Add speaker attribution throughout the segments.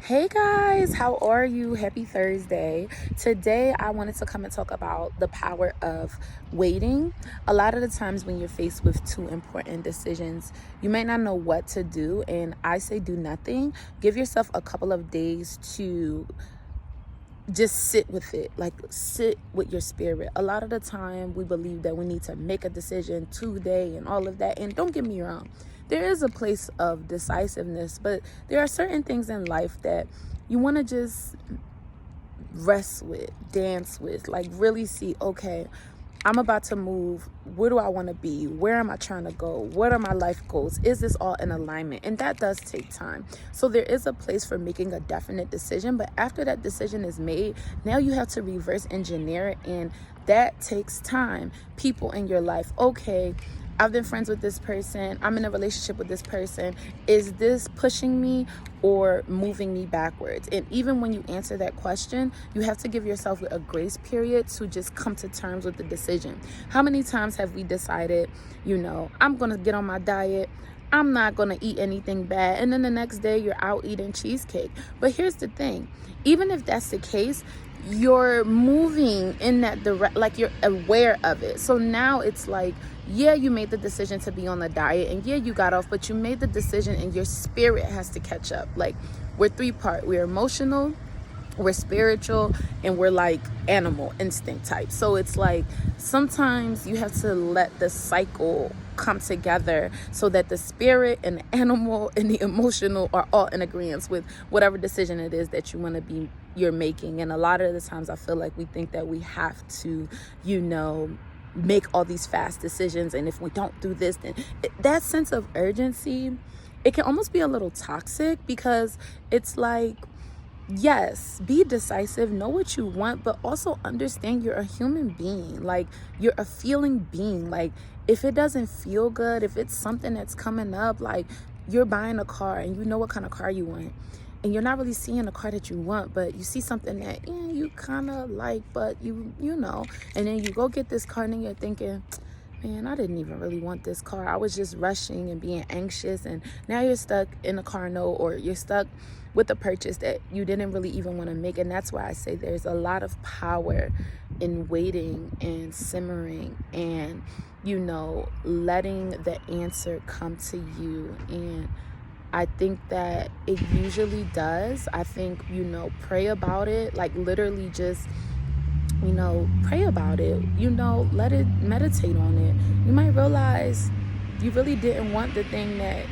Speaker 1: Hey guys, how are you? Happy Thursday. Today I wanted to come and talk about the power of waiting. A lot of the times when you're faced with two important decisions, you may not know what to do, and I say do nothing. Give yourself a couple of days to just sit with it, like sit with your spirit. A lot of the time we believe that we need to make a decision today and all of that, and don't get me wrong, there is a place of decisiveness, but there are certain things in life that you want to just rest with, dance with, like really see, okay, I'm about to move. Where do I want to be? Where am I trying to go? What are my life goals? Is this all in alignment? And that does take time. So there is a place for making a definite decision. But after that decision is made, now you have to reverse engineer it. And that takes time. People in your life. Okay, I've been friends with this person. I'm in a relationship with this person. Is this pushing me or moving me backwards? And even when you answer that question, you have to give yourself a grace period to just come to terms with the decision. How many times have we decided, I'm going to get on my diet, I'm not going to eat anything bad, and then the next day you're out eating cheesecake? But here's the thing, even if that's the case, you're moving in that like you're aware of it. So now it's like, yeah, you made the decision to be on the diet, and yeah, you got off, but you made the decision and your spirit has to catch up. Like, we're three-part. We're emotional, we're spiritual, and we're like animal instinct type. So it's like sometimes you have to let the cycle come together so that the spirit and the animal and the emotional are all in agreement with whatever decision it is that you're making. And a lot of the times I feel like we think that we have to make all these fast decisions, and if we don't do this, then that sense of urgency, it can almost be a little toxic, because it's like, yes, be decisive, know what you want, but also understand you're a human being. Like, you're a feeling being. Like, if it doesn't feel good, if it's something that's coming up, like you're buying a car and you know what kind of car you want, and you're not really seeing the car that you want, but you see something that you kind of like, but you know, and then you go get this car and then you're thinking, man, I didn't even really want this car. I was just rushing and being anxious, and now you're stuck in a car note, or you're stuck with a purchase that you didn't really even want to make. And that's why I say there's a lot of power in waiting and simmering and letting the answer come to you. And I think that it usually does. I think, pray about it, like literally just pray about it, let it, meditate on it. You might realize you really didn't want the thing that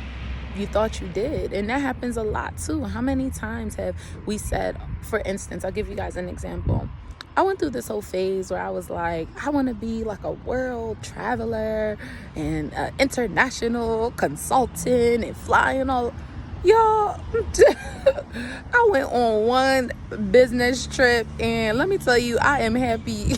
Speaker 1: you thought you did. And that happens a lot too. How many times have we said, for instance, I'll give you guys an example. I went through this whole phase where I was like, I want to be like a world traveler and international consultant and flying all. Y'all, I went on one business trip, and let me tell you, I am happy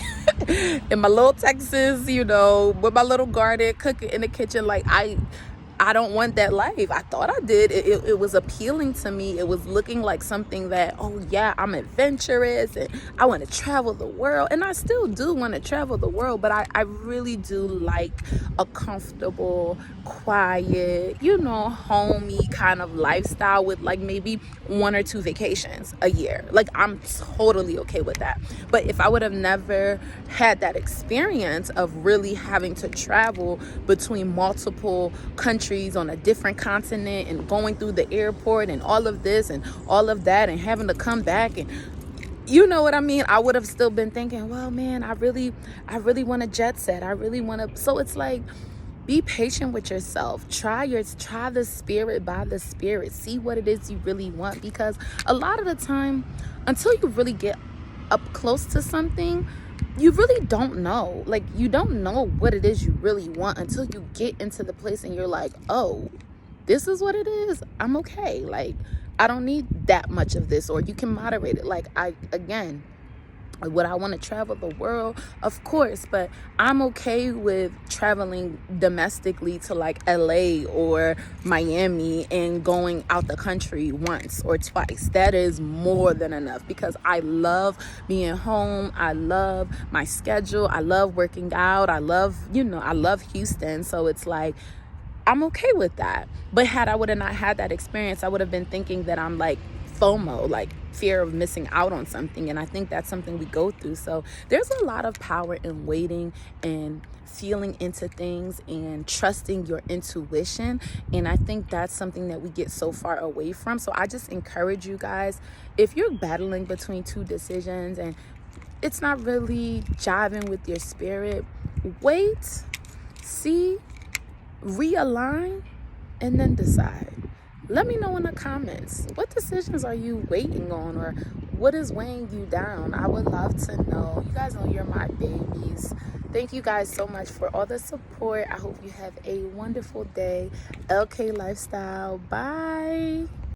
Speaker 1: in my little Texas, with my little garden, cooking in the kitchen. Like, I don't want that life. I thought I did. It was appealing to me. It was looking like something that, oh yeah, I'm adventurous and I want to travel the world. And I still do want to travel the world, but I really do like a comfortable, quiet, homey kind of lifestyle with like maybe 1 or 2 vacations a year. Like, I'm totally okay with that. But if I would have never had that experience of really having to travel between multiple countries on a different continent and going through the airport and all of this and all of that and having to come back, and you know what I mean, I would have still been thinking, well, man, I really want to jet set. I really want to. So it's like, be patient with yourself. Try the spirit by the spirit. See what it is you really want, because a lot of the time, until you really get up close to something, you really don't know. Like, you don't know what it is you really want until you get into the place and you're like, oh, this is what it is. I'm okay. Like, I don't need that much of this. Or you can moderate it. Like, would I want to travel the world? Of course, but I'm okay with traveling domestically to like LA or Miami and going out the country once or twice. That is more than enough, because I love being home. I love my schedule. I love working out. I love Houston. So it's like, I'm okay with that. But had I would have not had that experience, I would have been thinking that I'm like FOMO, like fear of missing out on something. And I think that's something we go through. So there's a lot of power in waiting and feeling into things and trusting your intuition. And I think that's something that we get so far away from. So I just encourage you guys, if you're battling between two decisions and it's not really jiving with your spirit, wait, see, realign, and then decide. Let me know in the comments, what decisions are you waiting on, or what is weighing you down? I would love to know. You guys know you're my babies. Thank you guys so much for all the support. I hope you have a wonderful day. LK Lifestyle. Bye.